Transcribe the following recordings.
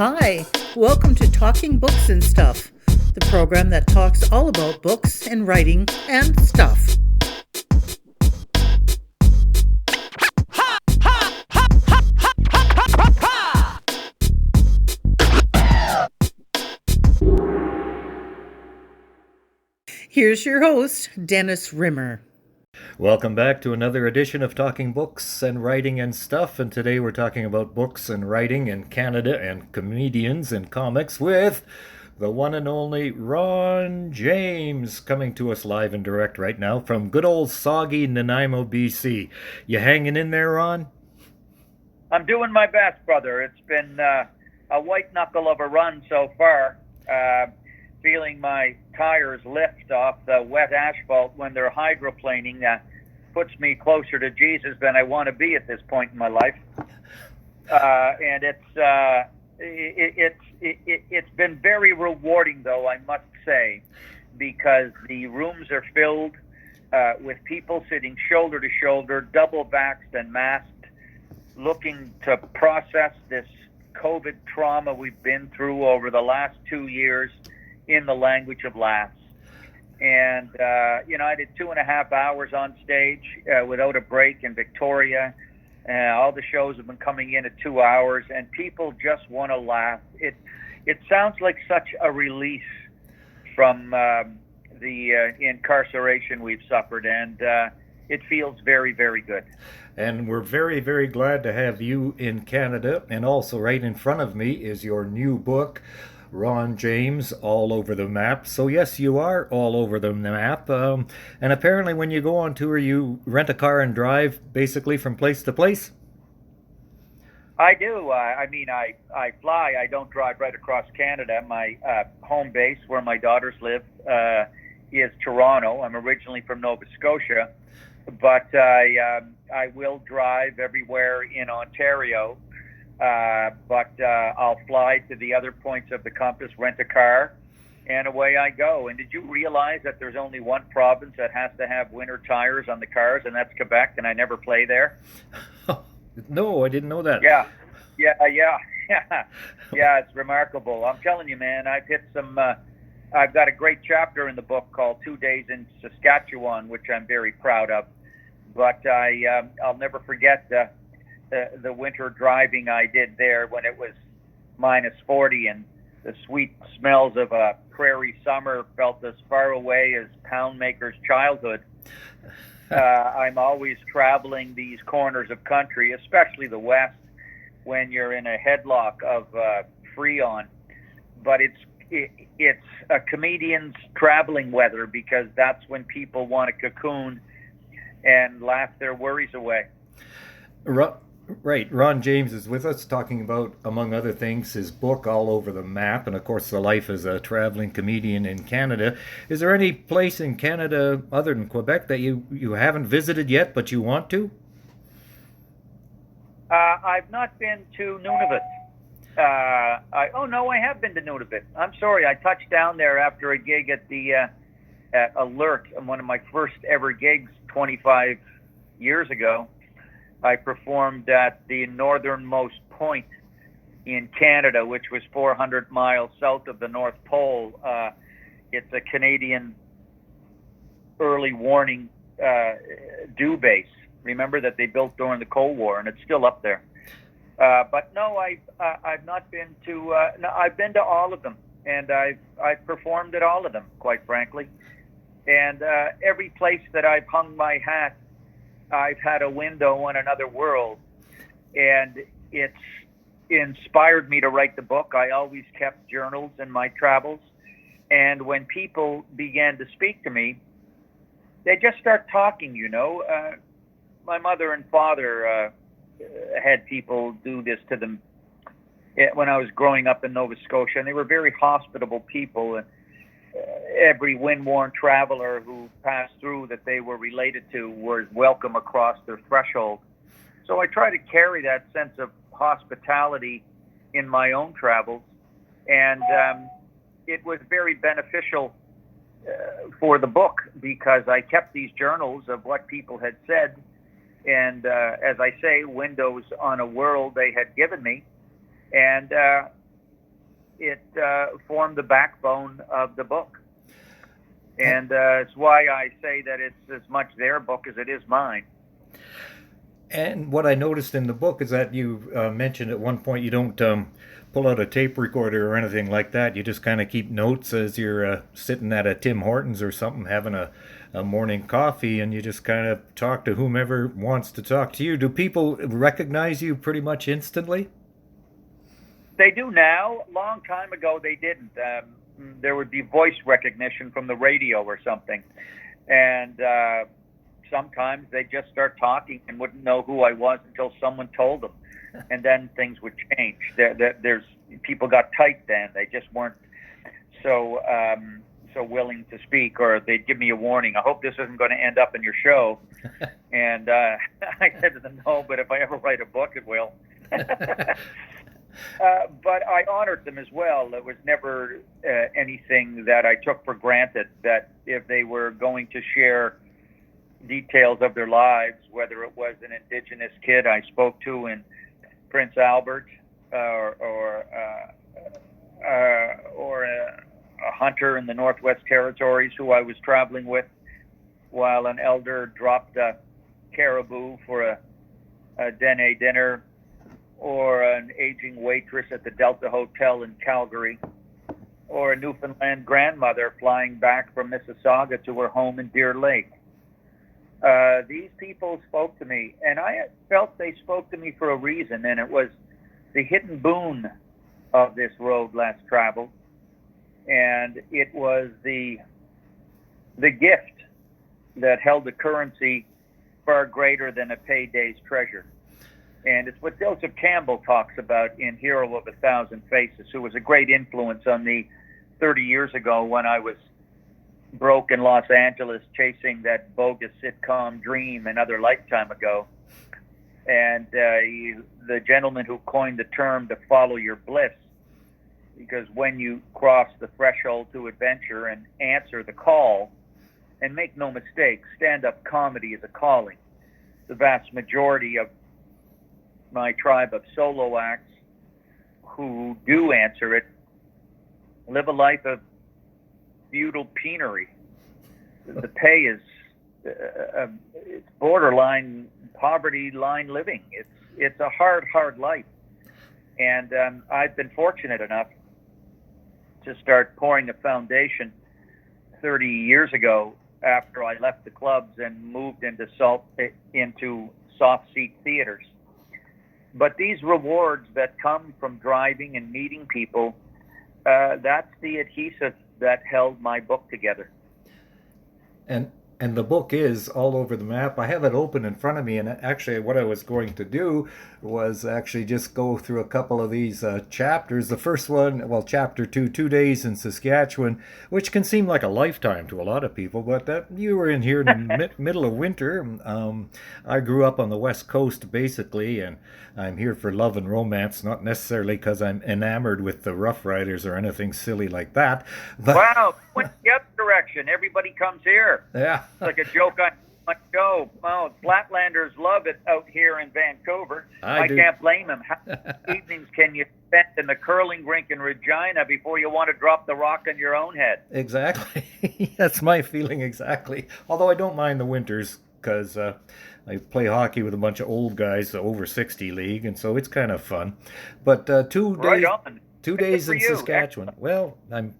Hi, welcome to Talking Books and Stuff, the program that talks all about books and writing and stuff. Here's your host, Dennis Rimmer. Welcome back to another edition of Talking Books and Writing and Stuff, and today we're talking about books and writing in Canada and comedians and comics with the one and only Ron James, coming to us live and direct right now from good old soggy Nanaimo, BC. You hanging in there, Ron? I'm doing my best, brother. It's been a white knuckle of a run so far. Feeling my tires lift off the wet asphalt when they're hydroplaning puts me closer to Jesus than I want to be at this point in my life. And it's been very rewarding, though, I must say, because the rooms are filled with people sitting shoulder to shoulder, double-vaxxed and masked, looking to process this COVID trauma we've been through over the last 2 years in the language of laughs. And, I did 2.5 hours on stage without a break in Victoria. All the shows have been coming in at 2 hours, and people just want to laugh. It sounds like such a release from the incarceration we've suffered, and it feels very, very good. And we're very, very glad to have you in Canada. And also right in front of me is your new book, Ron James, All Over the Map. So yes, you are all over the map. And apparently when you go on tour, you rent a car and drive basically from place to place? I do. I fly. I don't drive right across Canada. My home base, where my daughters live, is Toronto. I'm originally from Nova Scotia, but I will drive everywhere in Ontario. But I'll fly to the other points of the compass, rent a car, and away I go. And did you realize that there's only one province that has to have winter tires on the cars, and that's Quebec, and I never play there? No, I didn't know that. Yeah, it's remarkable. I'm telling you, man, I've hit some... I've got a great chapter in the book called 2 Days in Saskatchewan, which I'm very proud of. But I'll never forget the winter driving I did there when it was minus 40 and the sweet smells of a prairie summer felt as far away as Poundmaker's childhood. I'm always traveling these corners of country, especially the West, when you're in a headlock of Freon. But it's a comedian's traveling weather, because that's when people want to cocoon and laugh their worries away. Right. Ron James is with us talking about, among other things, his book, All Over the Map, and of course the life as a traveling comedian in Canada. Is there any place in Canada other than Quebec that you haven't visited yet, but you want to? I've not been to Nunavut. I have been to Nunavut. I'm sorry, I touched down there after a gig at Alert, one of my first ever gigs 25 years ago. I performed at the northernmost point in Canada, which was 400 miles south of the North Pole. It's a Canadian early warning dew base. Remember that they built during the Cold War, and it's still up there. But no, I've not been to. No, I've been to all of them, and I've performed at all of them, quite frankly. And every place that I've hung my hat, I've had a window on another world, and it's inspired me to write the book. I always kept journals in my travels, and when people began to speak to me, they just start talking, My mother and father had people do this to them when I was growing up in Nova Scotia, and they were very hospitable people, and every wind-worn traveler who passed through that they were related to was welcome across their threshold. So I try to carry that sense of hospitality in my own travels, and it was very beneficial for the book, because I kept these journals of what people had said, and as I say, windows on a world they had given me. And it formed the backbone of the book. And it's why I say that it's as much their book as it is mine. And what I noticed in the book is that you mentioned at one point you don't pull out a tape recorder or anything like that. You just kind of keep notes as you're sitting at a Tim Hortons or something, having a morning coffee, and you just kind of talk to whomever wants to talk to you. Do people recognize you pretty much instantly? They do now. A long time ago, they didn't. There would be voice recognition from the radio or something. And sometimes they just start talking and wouldn't know who I was until someone told them. And then things would change. There's people got tight then. They just weren't so willing to speak, or they'd give me a warning. I hope this isn't going to end up in your show. And I said to them, no, but if I ever write a book, it will. But I honored them as well. It was never anything that I took for granted, that if they were going to share details of their lives, whether it was an Indigenous kid I spoke to in Prince Albert, or a hunter in the Northwest Territories who I was traveling with while an elder dropped a caribou for a dene dinner, or an aging waitress at the Delta Hotel in Calgary, or a Newfoundland grandmother flying back from Mississauga to her home in Deer Lake. These people spoke to me, and I felt they spoke to me for a reason, and it was the hidden boon of this road less traveled, and it was the gift that held a currency far greater than a payday's treasure. And it's what Joseph Campbell talks about in Hero of a Thousand Faces, who was a great influence on me 30 years ago when I was broke in Los Angeles chasing that bogus sitcom dream another lifetime ago. And the gentleman who coined the term to follow your bliss, because when you cross the threshold to adventure and answer the call, and make no mistake, stand-up comedy is a calling. The vast majority of my tribe of solo acts who do answer it live a life of feudal penury. The pay is it's borderline poverty line living. It's a hard life. And I've been fortunate enough to start pouring a foundation 30 years ago after I left the clubs and moved into soft seat theaters. But these rewards that come from driving and meeting people, that's the adhesive that held my book together. And the book is all over the map. I have it open in front of me, and actually what I was going to do was actually just go through a couple of these chapters. The first one, well, chapter 2, 2 days in Saskatchewan, which can seem like a lifetime to a lot of people, but that you were in here in the middle of winter. I grew up on the West Coast, basically, and I'm here for love and romance, not necessarily because I'm enamored with the Rough Riders or anything silly like that. But wow, went the other direction. Everybody comes here. Yeah. It's like a joke on my show. Oh, Flatlanders love it out here in Vancouver. I can't blame them. How many evenings can you spend in the curling rink in Regina before you want to drop the rock on your own head? Exactly. That's my feeling exactly. Although I don't mind the winters because I play hockey with a bunch of old guys, the over 60 league, and so it's kind of fun. But 2 days, right on. 2 days in Saskatchewan. Well, I'm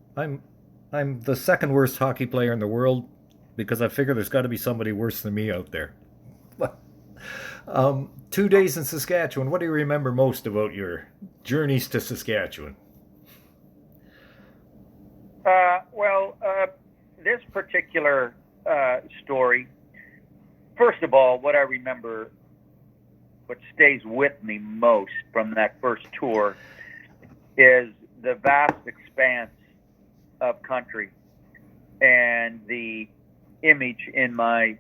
the second worst hockey player in the world, because I figure there's got to be somebody worse than me out there. 2 days in Saskatchewan. What do you remember most about your journeys to Saskatchewan? This particular story, first of all, what I remember, what stays with me most from that first tour is the vast expanse of country and the image in my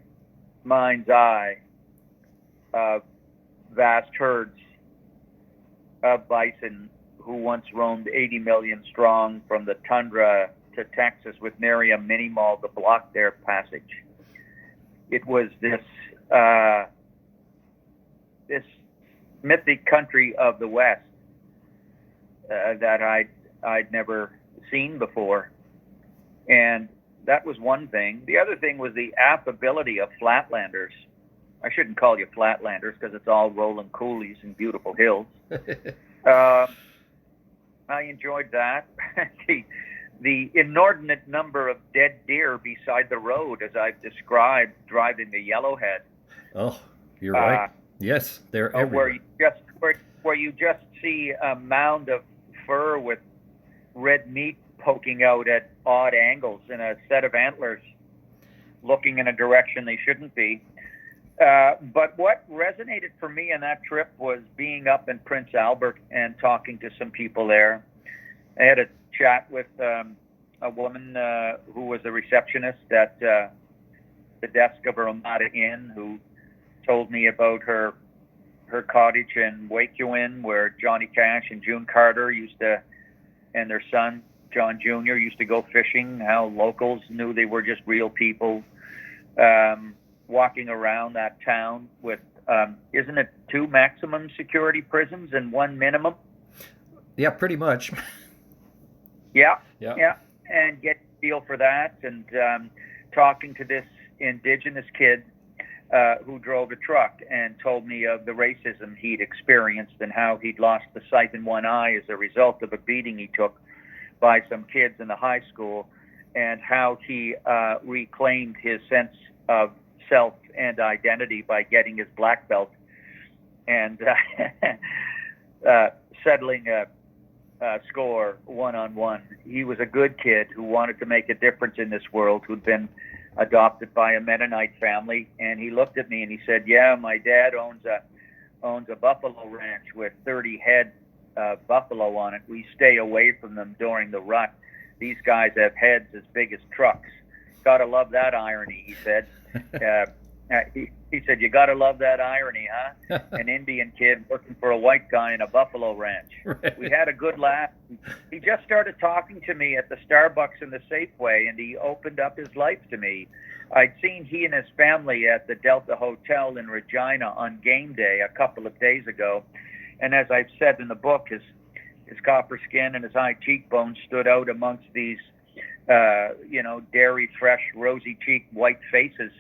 mind's eye of vast herds of bison who once roamed 80 million strong from the tundra to Texas with nary a mini-mall to block their passage. It was this mythic country of the West that I'd never seen before. And that was one thing. The other thing was the affability of Flatlanders. I shouldn't call you Flatlanders because it's all rolling coulees and beautiful hills. I enjoyed that. The inordinate number of dead deer beside the road, as I've described, driving the Yellowhead. Oh, you're right. Yes, they're everywhere. Where you just see a mound of fur with red meat poking out at odd angles and a set of antlers looking in a direction they shouldn't be. But what resonated for me on that trip was being up in Prince Albert and talking to some people there. I had a chat with a woman who was a receptionist at the desk of a Ramada Inn, who told me about her cottage in Wakeywin, where Johnny Cash and June Carter and their son John Jr. used to go fishing. How locals knew they were just real people. Walking around that town with, isn't it 2 maximum security prisons and 1 minimum? Yeah, pretty much. Yeah. And get a feel for that, and talking to this Indigenous kid who drove a truck and told me of the racism he'd experienced and how he'd lost the sight in one eye as a result of a beating he took by some kids in the high school, and how he reclaimed his sense of self and identity by getting his black belt and settling a score 1-on-1. He was a good kid who wanted to make a difference in this world, who'd been adopted by a Mennonite family, and he looked at me and he said, "Yeah, my dad owns a buffalo ranch with 30 head buffalo on it. We stay away from them during the rut. These guys have heads as big as trucks. Gotta love that irony," he said. He said, "You gotta love that irony, huh? An Indian kid working for a white guy in a buffalo ranch." Right. We had a good laugh. He just started talking to me at the Starbucks in the Safeway, and he opened up his life to me. I'd seen he and his family at the Delta Hotel in Regina on game day a couple of days ago. And as I've said in the book, his copper skin and his high cheekbones stood out amongst these, dairy fresh, rosy-cheeked white faces.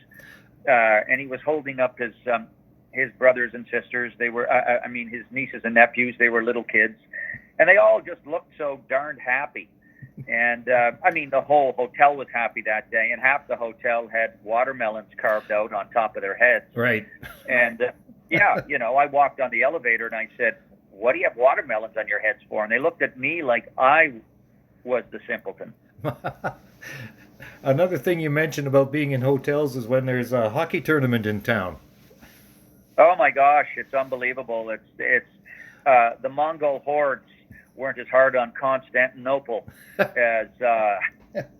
And he was holding up his brothers and sisters. They were, his nieces and nephews. They were little kids, and they all just looked so darned happy. And the whole hotel was happy that day, and half the hotel had watermelons carved out on top of their heads. Right. And I walked on the elevator and I said, "What do you have watermelons on your heads for?" And they looked at me like I was the simpleton. Another thing you mentioned about being in hotels is when there's a hockey tournament in town. Oh my gosh, it's unbelievable. It's the Mongol hordes weren't as hard on Constantinople as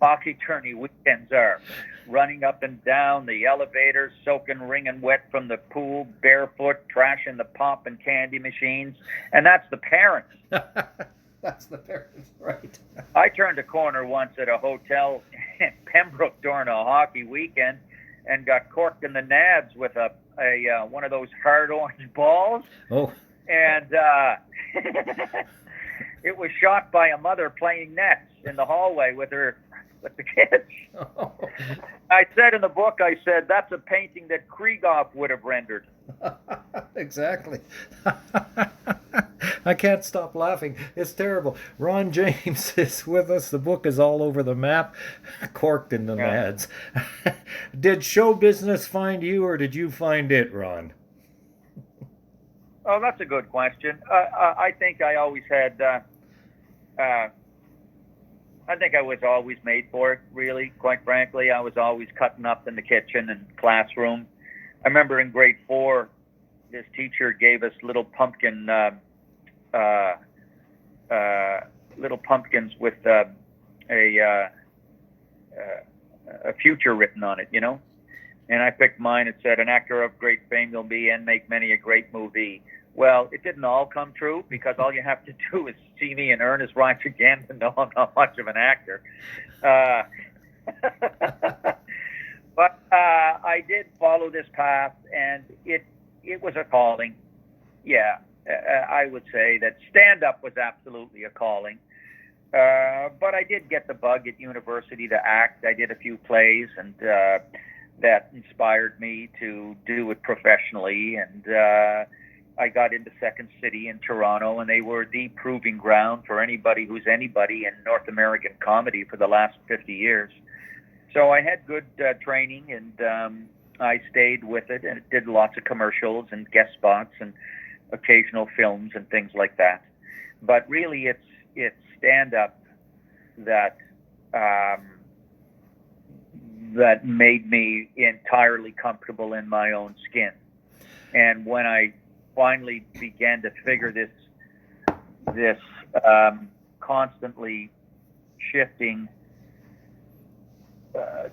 hockey tourney weekends are. Running up and down the elevators, soaking wringing wet from the pool, barefoot, trashing the pop and candy machines, and that's the parents. That's the parents, right? I turned a corner once at a hotel in Pembroke during a hockey weekend and got corked in the nads with a one of those hard orange balls. Oh. And it was shot by a mother playing nets in the hallway with the kids. Oh. I said in the book, that's a painting that Krieghoff would have rendered. Exactly. I can't stop laughing. It's terrible. Ron James is with us. The book is all over the map, corked in the nads. Did show business find you, or did you find it, Ron? Oh, that's a good question. I think I always had... I think I was always made for it, really, quite frankly. I was always cutting up in the kitchen and classroom. I remember in grade 4, this teacher gave us little pumpkins with a future written on it, And I picked mine. It said, "An actor of great fame you'll be and make many a great movie." Well, it didn't all come true, because all you have to do is see me in Ernest Rhymes Again to know I'm not much of an actor. But I did follow this path, and it was a calling. Yeah, I would say that stand-up was absolutely a calling. But I did get the bug at university to act. I did a few plays, and that inspired me to do it professionally. And I got into Second City in Toronto, and they were the proving ground for anybody who's anybody in North American comedy for the last 50 years. So I had good training, and I stayed with it, and did lots of commercials and guest spots and occasional films and things like that. But really, it's stand-up that that made me entirely comfortable in my own skin. And when I finally began to figure this constantly shifting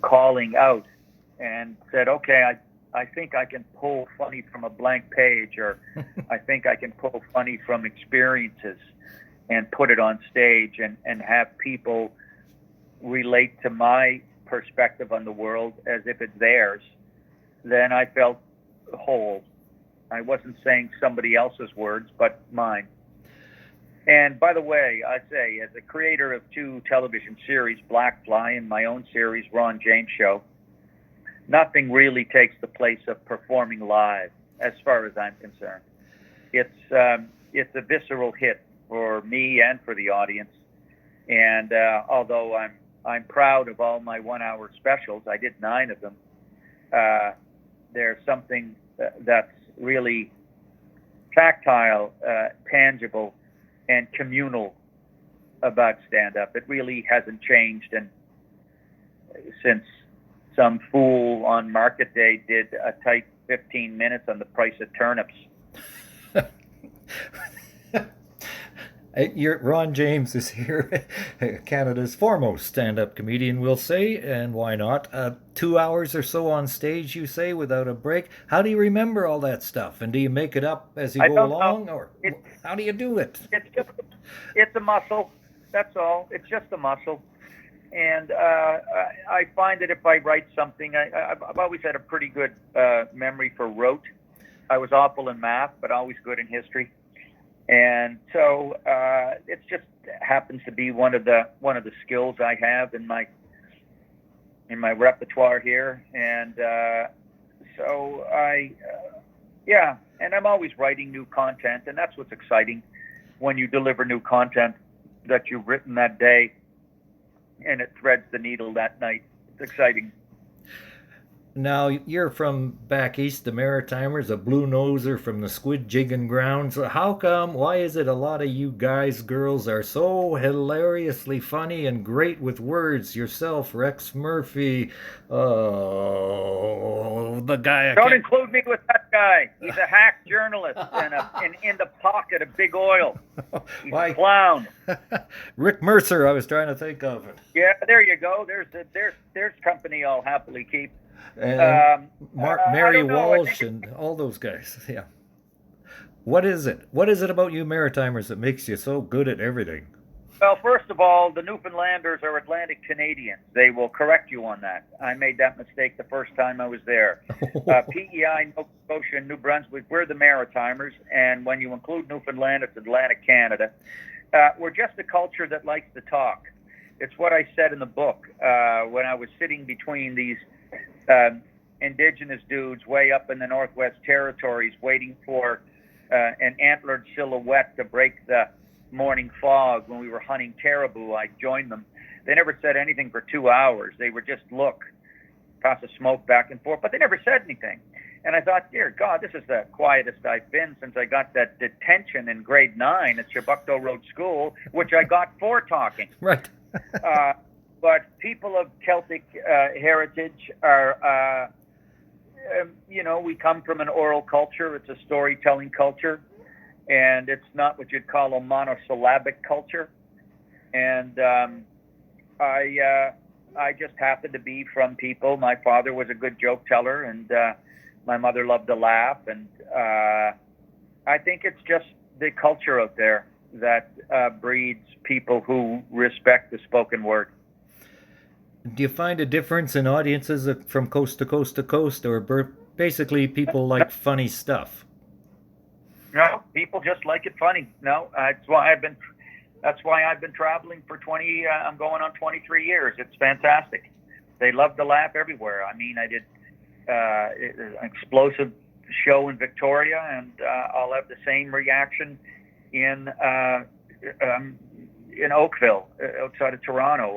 calling out, and said, okay, I think I can pull funny from a blank page, or I think I can pull funny from experiences and put it on stage and have people relate to my perspective on the world as if it's theirs, then I felt whole. I wasn't saying somebody else's words, but mine. And by the way, I say, as a creator of 2 television series, Black Fly and my own series, Ron James Show, nothing really takes the place of performing live, as far as I'm concerned. It's a visceral hit for me and for the audience. And although I'm proud of all my 1-hour specials, I did 9 of them. There's something that's really tactile, tangible, and communal about stand-up. It really hasn't changed, and since some fool on market day did a tight 15 minutes on the price of turnips. Ron James is here, Canada's foremost stand-up comedian, we'll say, and why not? 2 hours or so on stage, you say, without a break. How do you remember all that stuff? And do you make it up as you go along, or how do you do it? It's a muscle, that's all. It's just a muscle. And I find that if I write something, I've always had a pretty good memory for rote. I was awful in math, but always good in history. And so it just happens to be one of the skills I have in my repertoire here. And so and I'm always writing new content, and that's what's exciting when you deliver new content that you've written that day, and it threads the needle that night. It's exciting. Now, you're from back east, the Maritimers, a blue noser from the squid jigging grounds. How come, why is it a lot of you guys, girls, are so hilariously funny and great with words? Yourself, Rex Murphy, the guy... Don't include me with that guy. He's a hack journalist and in the pocket of big oil. He's a clown. Rick Mercer, I was trying to think of it. Yeah, there you go. There's company I'll happily keep. And Mary Walsh and all those guys. Yeah. What is it? What is it about you Maritimers that makes you so good at everything? Well, first of all, the Newfoundlanders are Atlantic Canadians. They will correct you on that. I made that mistake the first time I was there. PEI, Nova Scotia, and New Brunswick, we're the Maritimers, and when you include Newfoundland, it's Atlantic Canada. We're just a culture that likes to talk. It's what I said in the book when I was sitting between these indigenous dudes way up in the Northwest Territories waiting for an antlered silhouette to break the morning fog when we were hunting caribou. I joined them. They never said anything for 2 hours. They would just look, pass the smoke back and forth, but they never said anything. And I thought, dear God, this is the quietest I've been since I got that detention in grade 9 at Chebucto Road School, which I got for talking. Right. But people of Celtic heritage are, we come from an oral culture. It's a storytelling culture, and it's not what you'd call a monosyllabic culture. And I just happen to be from people. My father was a good joke teller, and my mother loved to laugh. And I think it's just the culture out there that breeds people who respect the spoken word. Do you find a difference in audiences from coast to coast to coast, or basically people like funny stuff? No, people just like it funny. No, that's why I've been That's why I've been traveling for I'm going on 23 years. It's fantastic. They love to laugh everywhere. I mean, I did an explosive show in Victoria, and I'll have the same reaction in Oakville, outside of Toronto,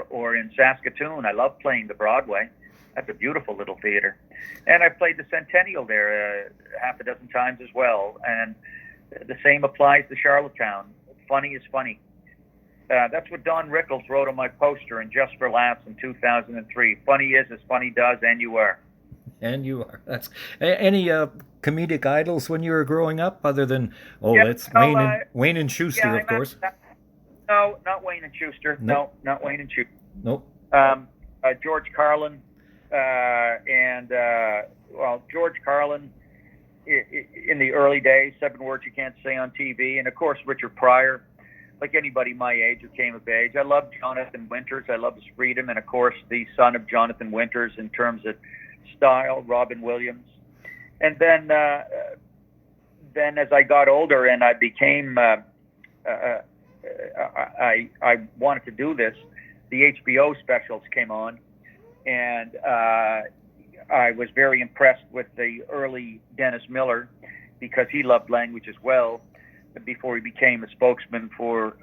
or in Saskatoon. I love playing the Broadway. That's a beautiful little theater. And I played the Centennial there half a dozen times as well. And the same applies to Charlottetown. Funny is funny. That's what Don Rickles wrote on my poster in Just for Laughs in 2003. Funny is as funny does, and you are. And you are. That's any comedic idols when you were growing up, other than Wayne and Schuster, of course. No, not Wayne and Schuster. Nope. No, not Wayne and Schuster. Nope. George Carlin, George Carlin in the early days, 7 Words You Can't Say on TV, and of course Richard Pryor. Like anybody my age who came of age, I loved Jonathan Winters. I loved his freedom, and of course the son of Jonathan Winters in terms of style, Robin Williams. And then as I got older and I became, I wanted to do this, the HBO specials came on, and I was very impressed with the early Dennis Miller, because he loved language as well before he became a spokesman for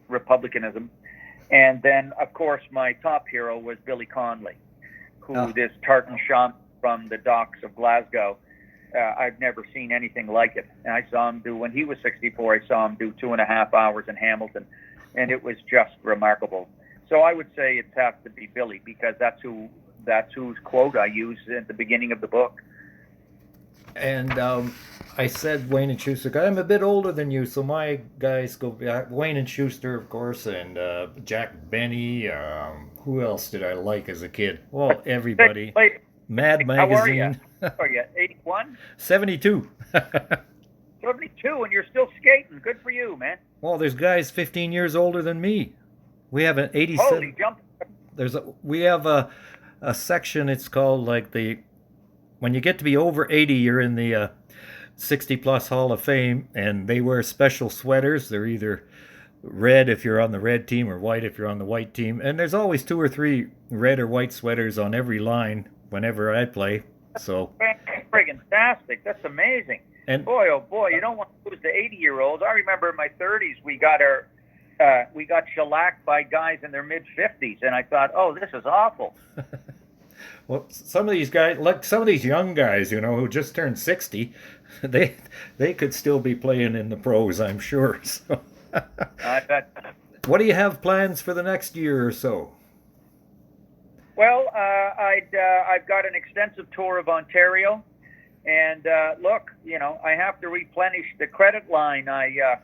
Republicanism. And then, of course, my top hero was Billy Connolly, who this tartan shaman from the docks of Glasgow. I've never seen anything like it. And I saw him do, when he was 64, I saw him do 2.5 hours in Hamilton, and it was just remarkable. So I would say it has to be Billy, because that's whose quote I use at the beginning of the book. And I said Wayne and Schuster. I'm a bit older than you, so my guys go back. Wayne and Schuster, of course, and Jack Benny. Who else did I like as a kid? Well, everybody. Mad Magazine. How are you? 81? 72. 72, and you're still skating. Good for you, man. Well, there's guys 15 years older than me. We have an 87. Holy jump. We have a section. It's called when you get to be over 80, you're in the 60 plus Hall of Fame, and they wear special sweaters. They're either red if you're on the red team or white if you're on the white team. And there's always 2 or 3 red or white sweaters on every line whenever I play. So friggin' fantastic. That's amazing. And boy, oh boy, you don't want to lose the 80-year-olds. I remember in my 30s we got shellacked by guys in their mid-50s, and I thought, oh, this is awful. Well, some of these guys, like some of these young guys, who just turned 60, they could still be playing in the pros, I'm sure. So. I bet. What do you have plans for the next year or so? Well, I've got an extensive tour of Ontario, and look, I have to replenish the credit line I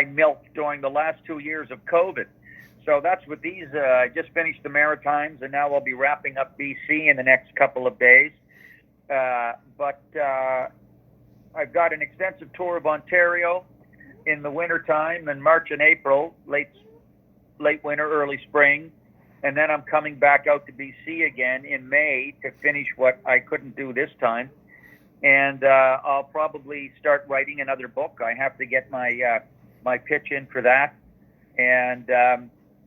milked during the last 2 years of COVID. So that's what these. I just finished the Maritimes, and now I'll be wrapping up BC in the next couple of days. But I've got an extensive tour of Ontario in the wintertime, in March and April, late winter, early spring. And then I'm coming back out to BC again in May to finish what I couldn't do this time. And I'll probably start writing another book. I have to get my pitch in for that. And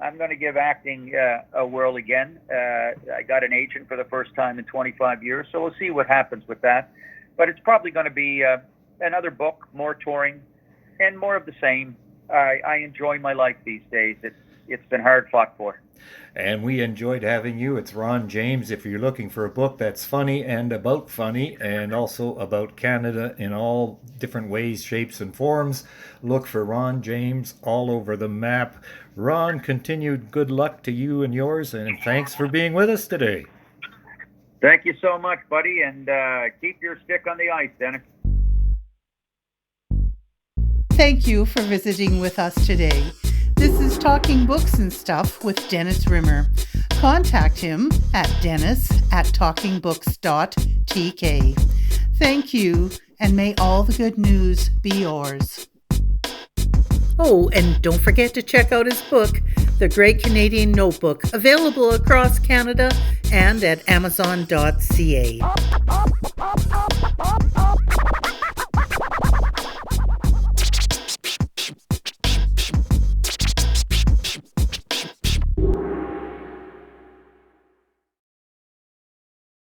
I'm going to give acting a whirl again. I got an agent for the first time in 25 years, so we'll see what happens with that. But it's probably going to be another book, more touring, and more of the same. I enjoy my life these days. It's been hard fought for. And we enjoyed having you. It's Ron James. If you're looking for a book that's funny and about funny, and also about Canada in all different ways, shapes, and forms, look for Ron James all over the map. Ron, continued good luck to you and yours, and thanks for being with us today. Thank you so much, buddy, and keep your stick on the ice, Dennis. Thank you for visiting with us today. This is Talking Books and Stuff with Dennis Rimmer. Contact him at dennis@talkingbooks.tk. Thank you, and may all the good news be yours. Oh, and don't forget to check out his book, The Great Canadian Notebook, available across Canada and at amazon.ca.